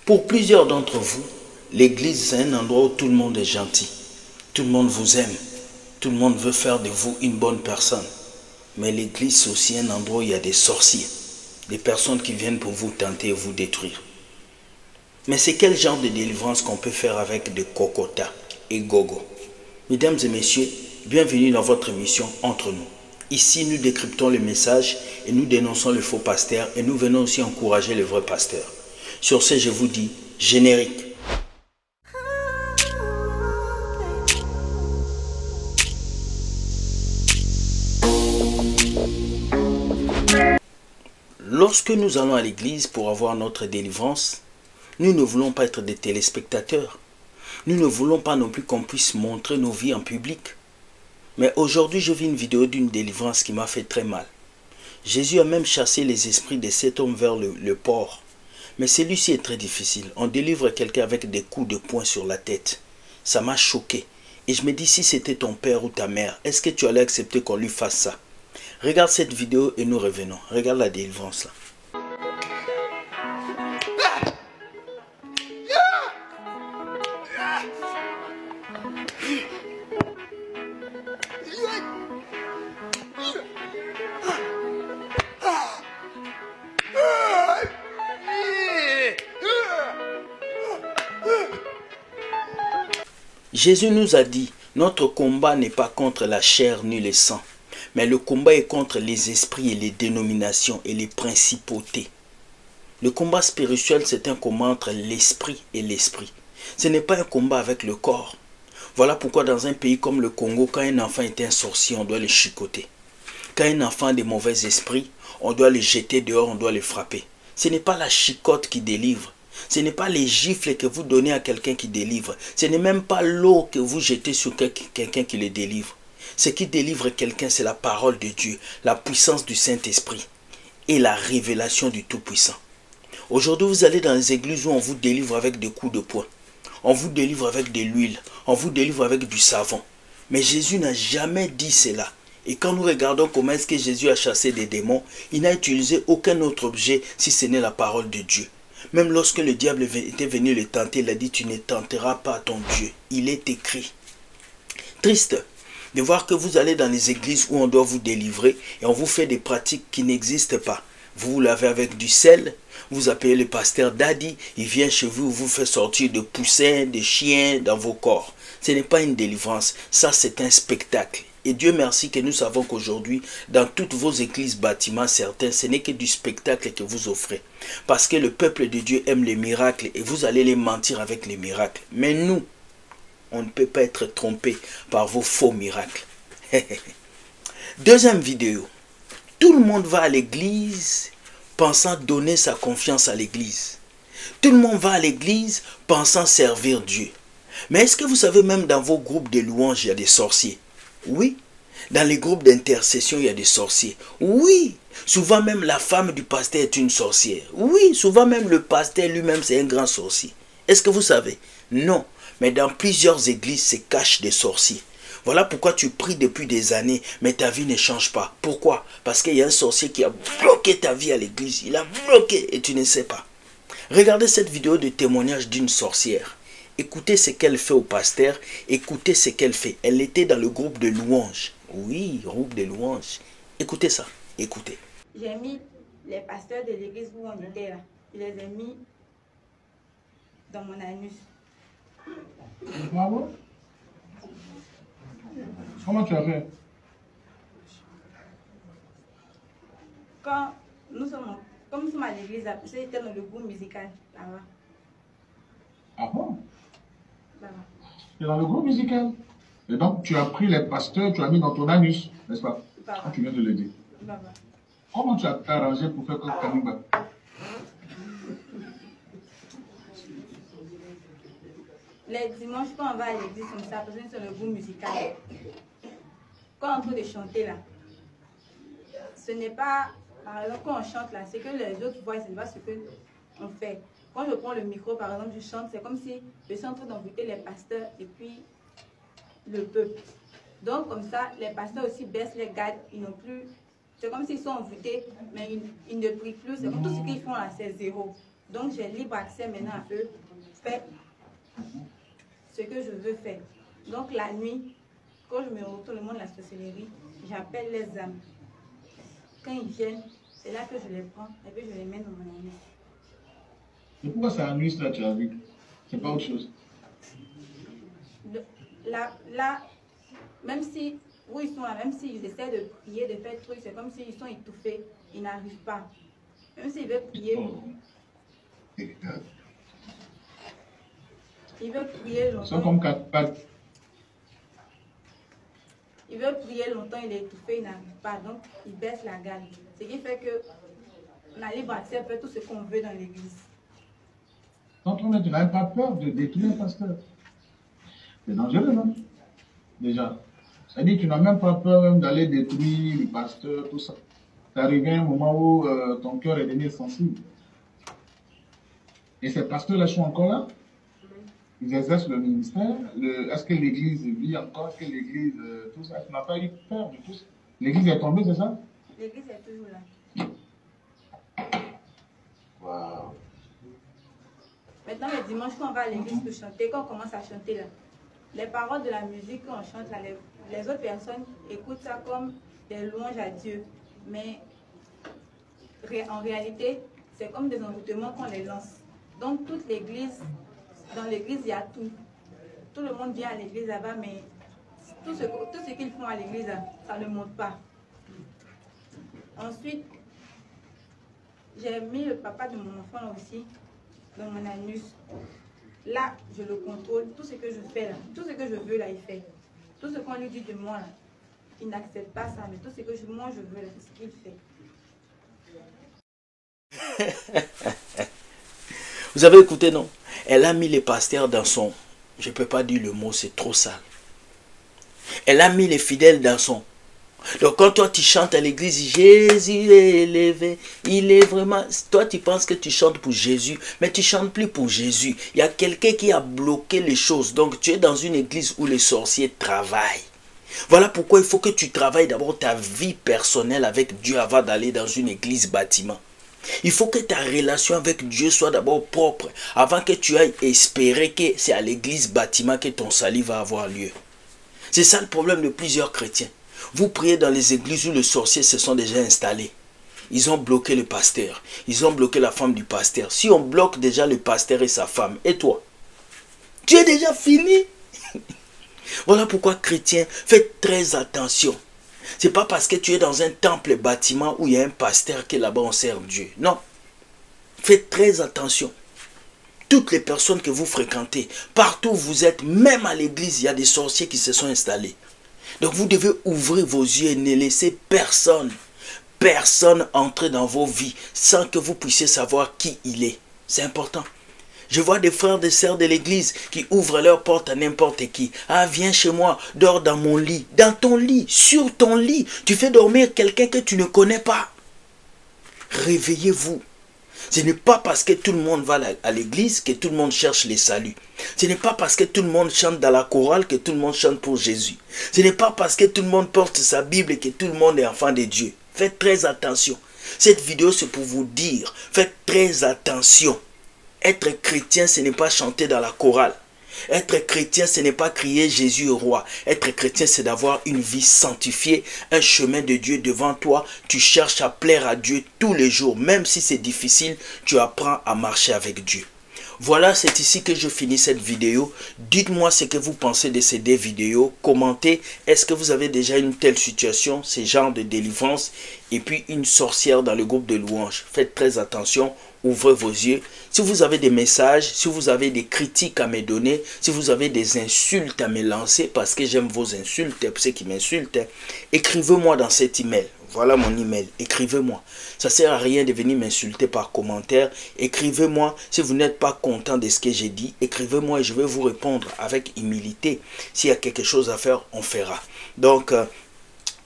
Pour plusieurs d'entre vous, l'église c'est un endroit où tout le monde est gentil. Tout le monde vous aime. Tout le monde veut faire de vous une bonne personne. Mais l'église c'est aussi un endroit où il y a des sorciers. Des personnes qui viennent pour vous tenter et vous détruire. Mais c'est quel genre de délivrance qu'on peut faire avec des cocotas et gogo? Mesdames et messieurs, bienvenue dans votre émission Entre nous. Ici, nous décryptons le message et nous dénonçons le faux pasteur et nous venons aussi encourager les vrais pasteurs. Sur ce, je vous dis générique. Lorsque nous allons à l'église pour avoir notre délivrance, nous ne voulons pas être des téléspectateurs. Nous ne voulons pas non plus qu'on puisse montrer nos vies en public. Mais aujourd'hui, je vis une vidéo d'une délivrance qui m'a fait très mal. Jésus a même chassé les esprits de cet homme vers le port. Mais celui-ci est très difficile. On délivre quelqu'un avec des coups de poing sur la tête. Ça m'a choqué. Et je me dis, si c'était ton père ou ta mère, est-ce que tu allais accepter qu'on lui fasse ça? Regarde cette vidéo et nous revenons. Regarde la délivrance là. Jésus nous a dit, notre combat n'est pas contre la chair ni le sang, mais le combat est contre les esprits et les dénominations et les principautés. Le combat spirituel, c'est un combat entre l'esprit et l'esprit. Ce n'est pas un combat avec le corps. Voilà pourquoi dans un pays comme le Congo, quand un enfant est un sorcier, on doit le chicoter. Quand un enfant a des mauvais esprits, on doit le jeter dehors, on doit le frapper. Ce n'est pas la chicote qui délivre. Ce n'est pas les gifles que vous donnez à quelqu'un qui délivre. Ce n'est même pas l'eau que vous jetez sur quelqu'un qui le délivre. Ce qui délivre quelqu'un, c'est la parole de Dieu, la puissance du Saint-Esprit et la révélation du Tout-Puissant. Aujourd'hui, vous allez dans les églises où on vous délivre avec des coups de poing. On vous délivre avec de l'huile. On vous délivre avec du savon. Mais Jésus n'a jamais dit cela. Et quand nous regardons comment est-ce que Jésus a chassé des démons, il n'a utilisé aucun autre objet si ce n'est la parole de Dieu. Même lorsque le diable était venu le tenter, il a dit, tu ne tenteras pas ton Dieu. Il est écrit. Triste de voir que vous allez dans les églises où on doit vous délivrer et on vous fait des pratiques qui n'existent pas. Vous lavez avec du sel, vous appelez le pasteur Daddy, il vient chez vous, vous fait sortir de poussins, de chiens dans vos corps. Ce n'est pas une délivrance, ça c'est un spectacle. Et Dieu merci que nous savons qu'aujourd'hui, dans toutes vos églises, bâtiments, certains, ce n'est que du spectacle que vous offrez. Parce que le peuple de Dieu aime les miracles et vous allez les mentir avec les miracles. Mais nous, on ne peut pas être trompé par vos faux miracles. Deuxième vidéo. Tout le monde va à l'église pensant donner sa confiance à l'église. Tout le monde va à l'église pensant servir Dieu. Mais est-ce que vous savez, même dans vos groupes de louanges, il y a des sorciers? Oui. Dans les groupes d'intercession, il y a des sorciers. Oui. Souvent même la femme du pasteur est une sorcière. Oui. Souvent même le pasteur lui-même c'est un grand sorcier. Est-ce que vous savez? Non. Mais dans plusieurs églises se cachent des sorciers. Voilà pourquoi tu pries depuis des années, mais ta vie ne change pas. Pourquoi? Parce qu'il y a un sorcier qui a bloqué ta vie à l'église. Il a bloqué et tu ne sais pas. Regardez cette vidéo de témoignage d'une sorcière. Écoutez ce qu'elle fait au pasteur. Écoutez ce qu'elle fait. Elle était dans le groupe de louanges. Oui, groupe de louanges. Écoutez ça. Écoutez. J'ai mis les pasteurs de l'église où on était là. Je les ai mis dans mon anus. Bravo. Comment tu as fait? Comme nous sommes à l'église, j'étais dans le groupe musical là-bas. Ah bon? Là-bas. Tu es dans le groupe musical. Et donc tu as pris les pasteurs, tu as mis dans ton anus, n'est-ce pas? Quand tu viens de le dire. Là-bas. Comment tu as arrangé pour faire comme Kanimba? Les dimanches, quand on va à l'église comme ça, parce que c'est le groupe musical. Quand on est en train de chanter là, ce n'est pas, par exemple, quand on chante là, c'est que les autres voient, ce n'est pas ce qu'on fait. Quand je prends le micro, par exemple, je chante, c'est comme si je suis en train d'envoûter les pasteurs et puis le peuple. Donc, comme ça, les pasteurs aussi baissent les gardes, ils n'ont plus. C'est comme s'ils sont envoûtés, mais ils ne prient plus. C'est comme tout ce qu'ils font là, c'est zéro. Donc j'ai libre accès maintenant à eux. Fais ce que je veux faire. Donc la nuit, quand je me retourne le monde de la sorcellerie, j'appelle les âmes. Quand ils viennent, c'est là que je les prends et puis je les mets dans mon anus. Et pourquoi c'est la nuit là tu as vu? C'est pas autre chose. Là, même si, où ils sont là, même s'ils essaient de prier, de faire trucs, c'est comme s'ils sont étouffés, ils n'arrivent pas. Même s'ils veulent prier, ils veulent prier longtemps. Ils sont comme quatre pattes. Ils veulent prier longtemps, il est étouffé, il n'arrive pas, donc ils baissent la garde. Ce qui fait que on a libre accès à faire tout ce qu'on veut dans l'église. Quand tu n'as pas peur de détruire un pasteur. C'est dangereux, non? Déjà. C'est-à-dire que tu n'as même pas peur même d'aller détruire le pasteur, tout ça. C'est arrivé à un moment où ton cœur est devenu sensible. Et ces pasteurs-là sont encore là? Ils exercent le ministère. Est-ce que l'église vit encore? Est-ce que l'église, tout ça? Tu n'as pas eu peur de tout ça? L'église est tombée, c'est ça? L'église est toujours là. Waouh. Maintenant, le dimanche, quand on va à l'église pour chanter, quand on commence à chanter là, les paroles de la musique qu'on chante là, les autres personnes écoutent ça comme des louanges à Dieu. Mais en réalité, c'est comme des envoûtements qu'on les lance. Donc, toute l'église, dans l'église, il y a tout. Tout le monde vient à l'église là-bas, mais tout ce qu'ils font à l'église, ça ne monte pas. Ensuite, j'ai mis le papa de mon enfant là aussi dans mon anus. Là, je le contrôle. Tout ce que je fais là, tout ce que je veux là, il fait. Tout ce qu'on lui dit de moi là, il n'accepte pas ça, mais tout ce que moi je veux là, c'est ce qu'il fait. Vous avez écouté, non? Elle a mis les pasteurs dans son... Je ne peux pas dire le mot, c'est trop sale. Elle a mis les fidèles dans son... Donc quand toi tu chantes à l'église, Jésus est élevé, il est vraiment... Toi tu penses que tu chantes pour Jésus, mais tu ne chantes plus pour Jésus. Il y a quelqu'un qui a bloqué les choses. Donc tu es dans une église où les sorciers travaillent. Voilà pourquoi il faut que tu travailles d'abord ta vie personnelle avec Dieu avant d'aller dans une église bâtiment. Il faut que ta relation avec Dieu soit d'abord propre avant que tu ailles espérer que c'est à l'église bâtiment que ton salut va avoir lieu. C'est ça le problème de plusieurs chrétiens. Vous priez dans les églises où les sorciers se sont déjà installés. Ils ont bloqué le pasteur. Ils ont bloqué la femme du pasteur. Si on bloque déjà le pasteur et sa femme, et toi? Tu es déjà fini. Voilà pourquoi chrétiens, faites très attention. Ce n'est pas parce que tu es dans un temple bâtiment où il y a un pasteur que là-bas on sert Dieu. Non. Faites très attention. Toutes les personnes que vous fréquentez, partout où vous êtes, même à l'église, il y a des sorciers qui se sont installés. Donc vous devez ouvrir vos yeux et ne laisser personne entrer dans vos vies sans que vous puissiez savoir qui il est. C'est important. Je vois des frères et des sœurs de l'église qui ouvrent leurs portes à n'importe qui. Ah, viens chez moi, dors dans mon lit. Dans ton lit, sur ton lit. Tu fais dormir quelqu'un que tu ne connais pas. Réveillez-vous. Ce n'est pas parce que tout le monde va à l'église que tout le monde cherche les saluts. Ce n'est pas parce que tout le monde chante dans la chorale que tout le monde chante pour Jésus. Ce n'est pas parce que tout le monde porte sa Bible que tout le monde est enfant de Dieu. Faites très attention. Cette vidéo, c'est pour vous dire, faites très attention. Être chrétien, ce n'est pas chanter dans la chorale. Être chrétien, ce n'est pas crier Jésus est roi. Être chrétien, c'est d'avoir une vie sanctifiée, un chemin de Dieu devant toi. Tu cherches à plaire à Dieu tous les jours. Même si c'est difficile, tu apprends à marcher avec Dieu. Voilà, c'est ici que je finis cette vidéo. Dites-moi ce que vous pensez de ces deux vidéos. Commentez, est-ce que vous avez déjà une telle situation, ce genre de délivrance, et puis une sorcière dans le groupe de louanges. Faites très attention, ouvrez vos yeux. Si vous avez des messages, si vous avez des critiques à me donner, si vous avez des insultes à me lancer, parce que j'aime vos insultes, pour ceux qui m'insultent, écrivez-moi dans cet email. Voilà mon email, écrivez-moi. Ça ne sert à rien de venir m'insulter par commentaire. Écrivez-moi, si vous n'êtes pas content de ce que j'ai dit, écrivez-moi et je vais vous répondre avec humilité. S'il y a quelque chose à faire, on fera. Donc,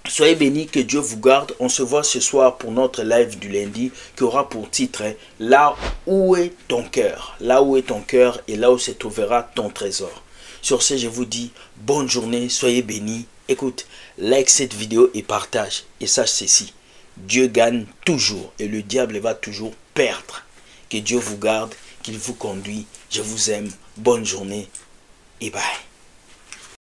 soyez bénis, que Dieu vous garde. On se voit ce soir pour notre live du lundi qui aura pour titre « Là où est ton cœur ?» Là où est ton cœur et là où se trouvera ton trésor. Sur ce, je vous dis bonne journée, soyez bénis. Écoute, like cette vidéo et partage. Et sache ceci, Dieu gagne toujours et le diable va toujours perdre. Que Dieu vous garde, qu'il vous conduit. Je vous aime. Bonne journée et bye.